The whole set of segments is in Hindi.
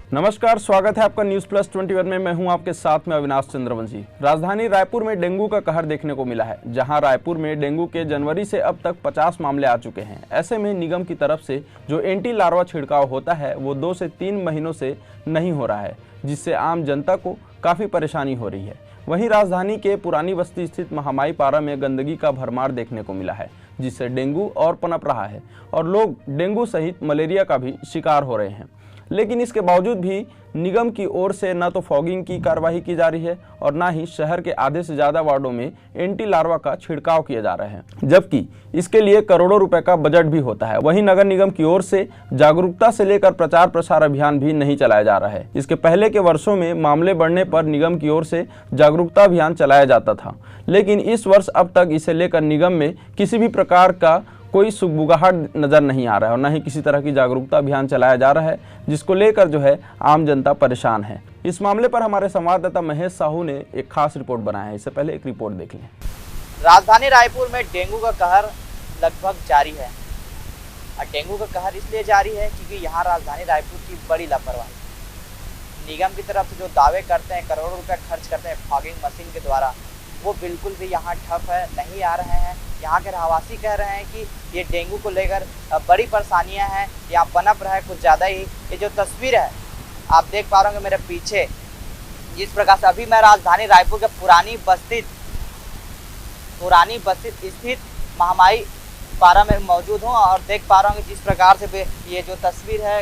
नमस्कार, स्वागत है आपका न्यूज प्लस 21 में। मैं हूं आपके साथ में अविनाश चंद्रवंशी। राजधानी रायपुर में डेंगू का कहर देखने को मिला है। जहां रायपुर में डेंगू के जनवरी से अब तक 50 मामले आ चुके हैं। ऐसे में निगम की तरफ से जो एंटी लार्वा छिड़काव होता है वो 2 से 3 महीनों से नहीं हो रहा है, जिससे आम जनता को काफ़ी परेशानी हो रही है। वहीं राजधानी के पुरानी बस्ती स्थित महामाई पारा में गंदगी का भरमार देखने को मिला है, जिससे डेंगू और पनप रहा है और लोग डेंगू सहित मलेरिया का भी शिकार हो रहे हैं। लेकिन इसके बावजूद भी निगम की ओर से न तो फॉगिंग की कार्रवाई की जा रही है और न ही शहर के आधे से ज़्यादा वार्डों में एंटी लार्वा का छिड़काव किया जा रहा है, जबकि इसके लिए करोड़ों रुपए का बजट भी होता है। वहीं नगर निगम की ओर से जागरूकता से लेकर प्रचार प्रसार अभियान भी नहीं चलाया जा रहा है। इसके पहले के वर्षों में मामले बढ़ने पर निगम की ओर से जागरूकता अभियान चलाया जाता था, लेकिन इस वर्ष अब तक इसे लेकर निगम में किसी भी प्रकार का कोई सुगबुगाहट नज़र नहीं आ रहा है और न ही किसी तरह की जागरूकता अभियान चलाया जा रहा है, जिसको लेकर जो है आम जनता परेशान है। इस मामले पर हमारे संवाददाता महेश साहू ने एक खास रिपोर्ट बनाया है। इससे पहले एक रिपोर्ट देख लें। राजधानी रायपुर में डेंगू का कहर लगभग जारी है और डेंगू का कहर इसलिए जारी है क्योंकि यहाँ राजधानी रायपुर की बड़ी लापरवाही। निगम की तरफ से जो दावे करते हैं, करोड़ों रुपए खर्च करते हैं फॉगिंग मशीन के द्वारा, वो बिल्कुल भी यहाँ ठप है, नहीं आ रहे हैं। यहाँ के रहवासी कह रहे हैं कि ये डेंगू को लेकर बड़ी परेशानियाँ हैं, यहाँ पनप रहा है कुछ ज़्यादा ही। ये जो तस्वीर है आप देख पा रहे होंगे मेरे पीछे, जिस प्रकार से अभी मैं राजधानी रायपुर के पुरानी बस्ती स्थित महामाई पारा में मौजूद हूँ और देख पा रहा हूँ जिस प्रकार से ये जो तस्वीर है,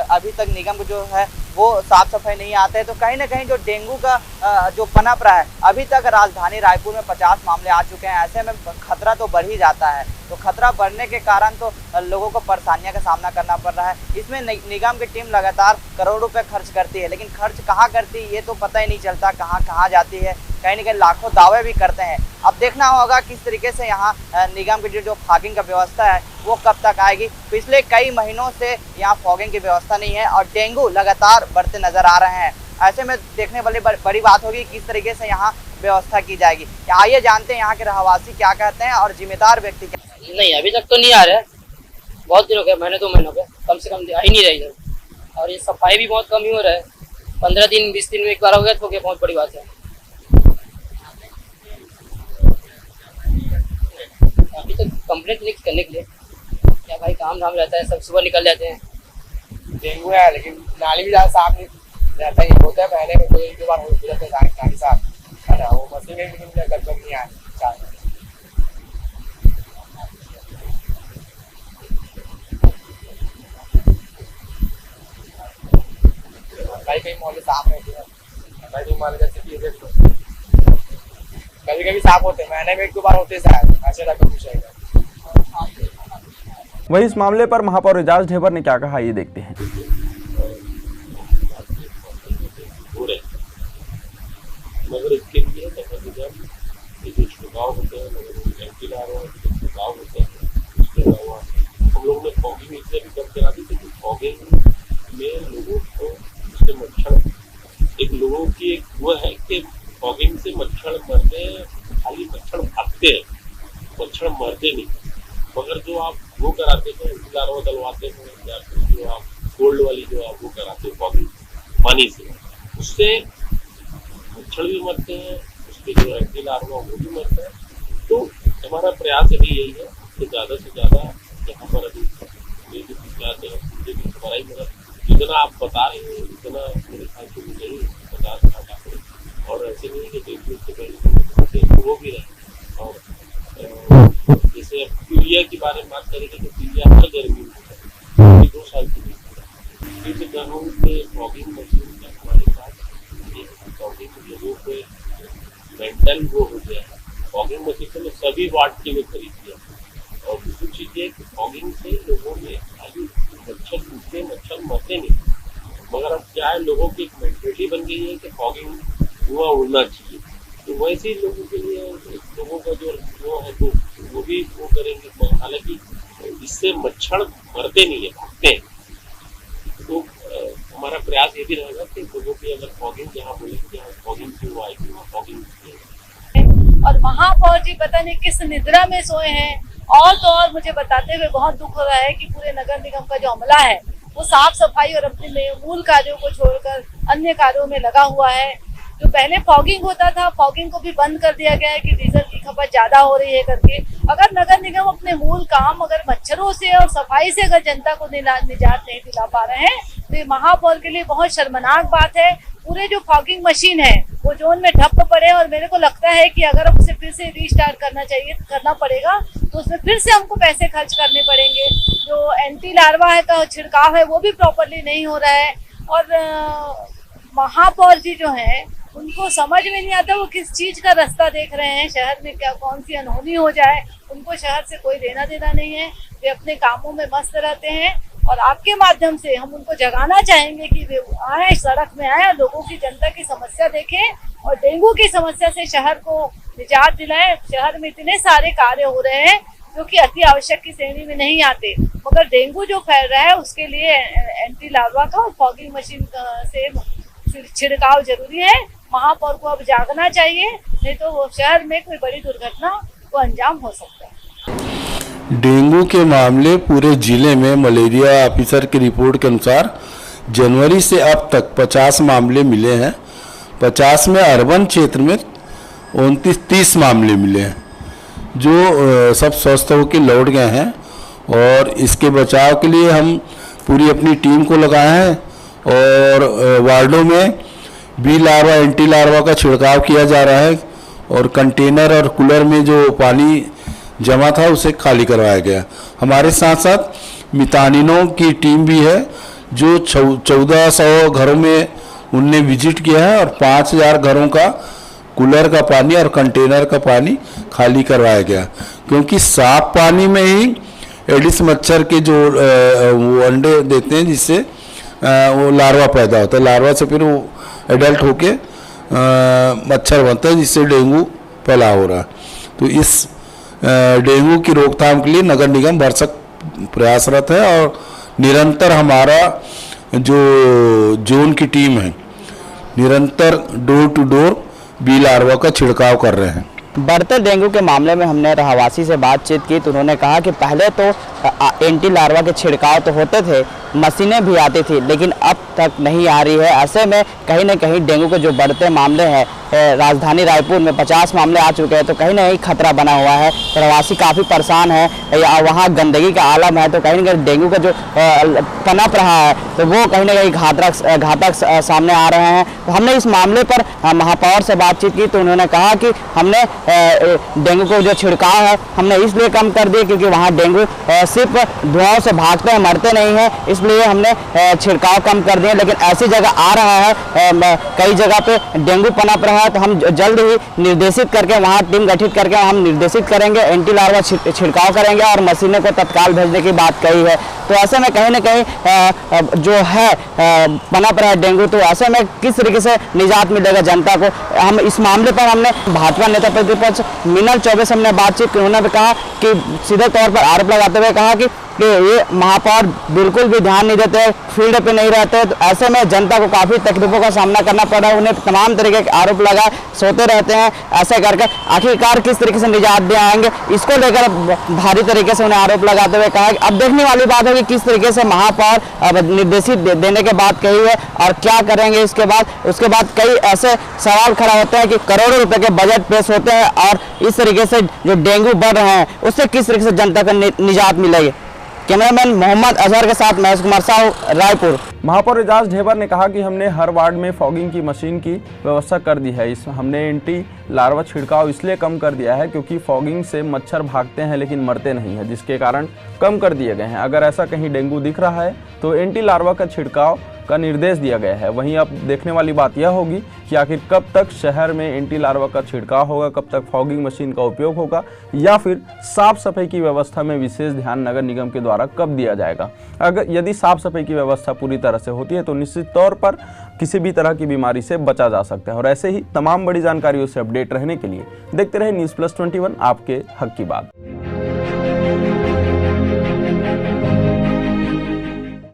अभी तक निगम को जो है वो साफ सफाई नहीं आते हैं। तो कहीं ना कहीं जो डेंगू का जो पनप रहा है, अभी तक राजधानी रायपुर में 50 मामले आ चुके हैं। ऐसे में खतरा तो बढ़ ही जाता है। तो खतरा बढ़ने के कारण तो लोगों को परेशानियों का सामना करना पड़ रहा है। इसमें निगम की टीम लगातार करोड़ों रुपए खर्च करती है, लेकिन खर्च कहाँ करती है ये तो पता ही नहीं चलता, कहाँ जाती है। कहीं ना कहीं लाखों दावे भी करते हैं। अब देखना होगा किस तरीके से यहाँ निगम की जो फॉगिंग का व्यवस्था है वो कब तक आएगी। पिछले कई महीनों से यहाँ फॉगिंग की व्यवस्था नहीं है और डेंगू लगातार बढ़ते नजर आ रहे हैं। ऐसे में देखने वाली बड़ी बात होगी किस तरीके से यहाँ व्यवस्था की जाएगी। आइए जानते हैं यहाँ के रहवासी क्या कहते हैं और जिम्मेदार व्यक्ति क्या। नहीं, अभी तक तो नहीं आ रहे, बहुत दिन हो गए, महीने 2 महीनों पे कम से कम आ ही नहीं रही इधर। और ये सफाई भी बहुत कम ही हो रहा है, 15 दिन 20 दिन में एक बार हो गया तो बहुत बड़ी बात है। अभी तक कंप्लेंट नहीं करने के लिए क्या भाई, काम धाम रहता है, सब सुबह निकल जाते हैं। डेंगू है लेकिन नाली भी ज़्यादा साफ नहीं रहता, ये होता है पहले में कोई 1 बार हो जाता है नाली साफ है ना, वो मशीन में लेकिन गड़बड़ नहीं आए। कई मोहल्ले साफ रहते हैं, कई मोहल्ले जैसे कभी कभी साफ होते हैं, महीने में 1-2 बार होते हैं शायद, ऐसे लगता कुछ है। वहीं इस मामले पर महापौर एजाज ढेबर ने क्या कहा, ये देखते हैं। मगर इसके लिए जो छिड़काव होते हैं, एंटी लार्वा छिड़काव होते हैं, उसके अलावा हम लोग ने फॉगिंग इसलिए भी कम करा दी क्योंकि फॉगिंग में लोगों को उससे मच्छर, एक लोगों की एक वो है कि फॉगिंग से मच्छर मरते हैं, खाली मच्छर भागते हैं, मच्छर मरते नहीं। मगर जो आप वो कराते हैं एंटी लार्वा डलवाते हैं या फिर जो आप गोल्ड वाली जो आप वो कराते हैं फॉगिंग पानी से, उससे मच्छर भी मरते हैं, उसके जो एंटी लार्वा वो भी मरते हैं। तो हमारा प्रयास अभी यही है कि ज़्यादा से ज़्यादा यहाँ पर अभी हमारा ही मदद जितना आप बता रहे हैं उतना मेरे ख्याल से नहीं बता सकते। और ऐसे नहीं कि डेंगू से पहले वो भी रहे। और जैसे अब पीलिया के बारे में बात करेंगे तो पीलिया हर गर्मी में होता है, 2 साल की भी गाँव के फॉगिंग मशीन का हमारे पास फॉगिंग लोगों को मेंटल वो हो गया है। फॉगिंग मशीन से सभी वार्ड के लिए खरीद लिया। और दूसरी चीज़ ये कि फॉगिंग से लोगों में खाली मच्छर टूटते, मच्छर मरते नहीं, मगर अब क्या है, लोगों की एक मेंटेलिटी बन गई है कि फॉगिंग धुआं उड़ना चाहिए। तो वैसे ही लोगों के लिए लोगों का जो वो है तो वो भी वो करेंगे। हालांकि इससे मच्छर मरते नहीं है, भागते हैं। तो हमारा प्रयास ये भी रहेगा कि लोगों की अगर फॉगिंग जहाँ बोलेंगे जहाँ फॉगिंग की वो आएगी वहाँ फॉगिंग। और महापौर जी पता नहीं किस निद्रा में सोए हैं। और तो और मुझे बताते हुए बहुत दुख हो रहा है कि पूरे नगर निगम का जो अमला है वो साफ सफाई और अपने मूल कार्यों को छोड़कर अन्य कार्यों में लगा हुआ है। जो पहले फॉगिंग होता था, फॉगिंग को भी बंद कर दिया गया है कि डीजल की खपत ज्यादा हो रही है करके। अगर नगर निगम अपने मूल काम अगर मच्छरों से और सफाई से अगर जनता को निजात नहीं दिला पा रहे हैं तो ये महापौर के लिए बहुत शर्मनाक बात है। पूरे जो फॉगिंग मशीन है वो जोन में ठप्प पड़े और मेरे को लगता है कि अगर उसे फिर से रीस्टार्ट करना पड़ेगा तो उसमें फिर से हमको पैसे खर्च करने पड़ेंगे। जो एंटी लार्वा का छिड़काव है वो भी प्रॉपरली नहीं हो रहा है। और महापौर जी जो है उनको समझ में नहीं आता वो किस चीज का रास्ता देख रहे हैं। शहर में क्या कौन सी अनहोनी हो जाए, उनको शहर से कोई लेना देना नहीं है। वे अपने कामों में मस्त रहते हैं और आपके माध्यम से हम उनको जगाना चाहेंगे कि वे आए, सड़क में आए, लोगों की, जनता की समस्या देखें और डेंगू की समस्या से शहर को निजात दिलाएं। शहर में इतने सारे कार्य हो रहे हैं जो कि अति आवश्यक की श्रेणी में नहीं आते, मगर डेंगू जो फैल रहा है उसके लिए एंटी लार्वा का और फॉगिंग मशीन से छिड़काव जरूरी है। महापौर को अब जागना चाहिए, नहीं तो वो शहर में कोई बड़ी दुर्घटना को अंजाम हो सकता है। डेंगू के मामले पूरे जिले में मलेरिया ऑफिसर की रिपोर्ट के अनुसार जनवरी से अब तक 50 मामले मिले हैं। 50 में अर्बन क्षेत्र में 29-30 मामले मिले हैं, जो सब स्वस्थ होकर लौट गए हैं। और इसके बचाव के लिए हम पूरी अपनी टीम को लगाए हैं और वार्डों में बी लार्वा, एंटी लार्वा का छिड़काव किया जा रहा है और कंटेनर और कूलर में जो पानी जमा था उसे खाली करवाया गया। हमारे साथ साथ मितानिनों की टीम भी है जो 1400 घरों में उनने विजिट किया है और 5000 घरों का कूलर का पानी और कंटेनर का पानी खाली करवाया गया। क्योंकि साफ पानी में ही एडिस मच्छर के जो वो अंडे देते हैं जिससे वो लार्वा पैदा होता है। लार्वा से फिर वो एडल्ट होके मच्छर बनता है जिससे डेंगू फैलाव हो रहा है। तो इस डेंगू की रोकथाम के लिए नगर निगम भरसक प्रयासरत है और निरंतर हमारा जो जोन की टीम है निरंतर door to door B larva का छिड़काव कर रहे हैं। बढ़ते डेंगू के मामले में हमने रहवासी से बातचीत की तो उन्होंने कहा कि पहले तो एंटी लार्वा के छिड़काव तो होते थे, मशीनें भी आती थी, लेकिन अब तक नहीं आ रही है। ऐसे में कहीं ना कहीं डेंगू के जो बढ़ते मामले हैं, राजधानी रायपुर में 50 मामले आ चुके हैं, तो कहीं ना कहीं खतरा बना हुआ है। रहवासी काफ़ी परेशान है, वहाँ गंदगी का आलम है, तो कहीं ना कहीं डेंगू का जो पनप रहा है तो वो कहीं ना कहीं घातक सामने आ रहे हैं। तो हमने इस मामले पर महापौर से बातचीत की तो उन्होंने कहा कि हमने डेंगू को जो छिड़काव है हमने इसलिए कम कर दिए क्योंकि वहाँ डेंगू सिर्फ धुआं से भागते हैं, मरते नहीं हैं, इसलिए हमने छिड़काव कम कर दिए। लेकिन ऐसी जगह आ रहा है, कई जगह पे डेंगू पनप रहा है, तो हम जल्द ही निर्देशित करके वहाँ टीम गठित करके हम निर्देशित करेंगे, एंटी लार्वा छिड़काव करेंगे और मशीनों को तत्काल भेजने की बात कही है। तो ऐसे में कहीं ना कहीं जो है पनप रहा है डेंगू, तो ऐसे में किस तरीके से निजात मिलेगा जनता को। हम इस मामले पर हमने भाजपा नेता प्रतिपक्ष मीनल चौबे से हमने बातचीत की। उन्होंने कहा कि सीधे तौर पर आरोप लगाते हुए कहा कि ये महापौर बिल्कुल भी ध्यान नहीं देते, फील्ड पे नहीं रहते, तो ऐसे में जनता को काफ़ी तकलीफों का सामना करना पड़ा। उन्हें तमाम तरीके के आरोप लगा, सोते रहते हैं, ऐसे करके आखिरकार किस तरीके से निजात दिलाएंगे, इसको लेकर भारी तरीके से उन्हें आरोप लगाते हुए कहा कि अब देखने वाली बात है कि किस तरीके से महापौर निर्देशित देने के बाद कही है और क्या करेंगे इसके बाद। उसके बाद कई ऐसे सवाल खड़ा होते हैं कि करोड़ों रुपए के बजट पेश होते हैं और इस तरीके से जो डेंगू बढ़ रहे हैं उससे किस तरीके से जनता को निजात मिलेगी। कैमरामैन मोहम्मद अजहर के साथ महेश कुमार साहू, रायपुर। महापौर एजाज ढेबर ने कहा कि हमने हर वार्ड में फॉगिंग की मशीन की व्यवस्था कर दी है। हमने एंटी लार्वा छिड़काव इसलिए कम कर दिया है क्योंकि फॉगिंग से मच्छर भागते हैं लेकिन मरते नहीं हैं, जिसके कारण कम कर दिए गए हैं। अगर ऐसा कहीं डेंगू दिख रहा है तो एंटी लार्वा का छिड़काव का निर्देश दिया गया है। वहीं अब देखने वाली बात यह होगी कि आखिर कब तक शहर में एंटी लार्वा का छिड़काव होगा, कब तक फॉगिंग मशीन का उपयोग होगा, या फिर साफ सफाई की व्यवस्था में विशेष ध्यान नगर निगम के द्वारा कब दिया जाएगा। अगर यदि साफ सफाई की व्यवस्था पूरी तरह से होती है तो निश्चित तौर पर किसी भी तरह की बीमारी से बचा जा सकता है। और ऐसे ही तमाम बड़ी जानकारियों से अपडेट रहने के लिए देखते रहे न्यूज़ प्लस 21, आपके हक की बात।